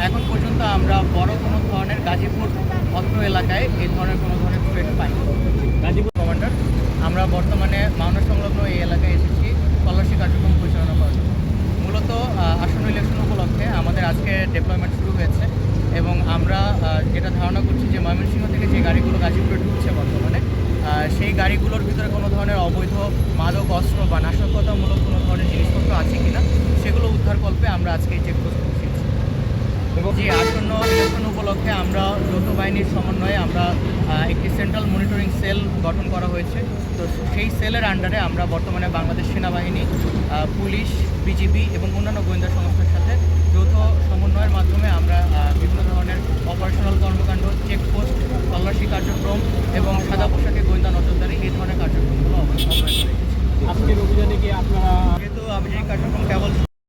এখন পর্যন্ত আমরা বড় কোনো ধরনের গাজীপুর অত্র এলাকায় এই ধরনের কোনো ধরনের থ্রেট পাই। গাজীপুর কমান্ডার, আমরা বর্তমানে মাওনা সংলগ্ন এই এলাকায় এসেছি তল্লাশি কার্যক্রম পরিচালনা করার জন্য। মূলত আসন্ন ইলেকশন উপলক্ষে আমাদের আজকে ডিপ্লয়মেন্ট শুরু হয়েছে এবং আমরা যেটা ধারণা করছি যে ময়মনসিংহ থেকে যে গাড়িগুলো গাজীপুরে ঢুকছে বর্তমানে, সেই গাড়িগুলোর ভিতরে কোনো ধরনের অবৈধ মাদক অস্ত্র বা নাশকতামূলক কোনো ধরনের জিনিসপত্র আছে কিনা সেগুলো উদ্ধারকল্পে আমরা আজকে এই চেকপোস্ট বসিয়েছি। এবং যে আসন্ন ইলেকশন উপলক্ষে আমরা যৌথ বাহিনীর সমন্বয়ে আমরা একটি সেন্ট্রাল মনিটরিং সেল গঠন করা হয়েছে। তো সেই সেলের আন্ডারে আমরা বর্তমানে বাংলাদেশ সেনাবাহিনী, পুলিশ, বিজিবি এবং অন্যান্য গোয়েন্দা সংস্থার সাথে যৌথ সমন্বয়ের মাধ্যমে আমরা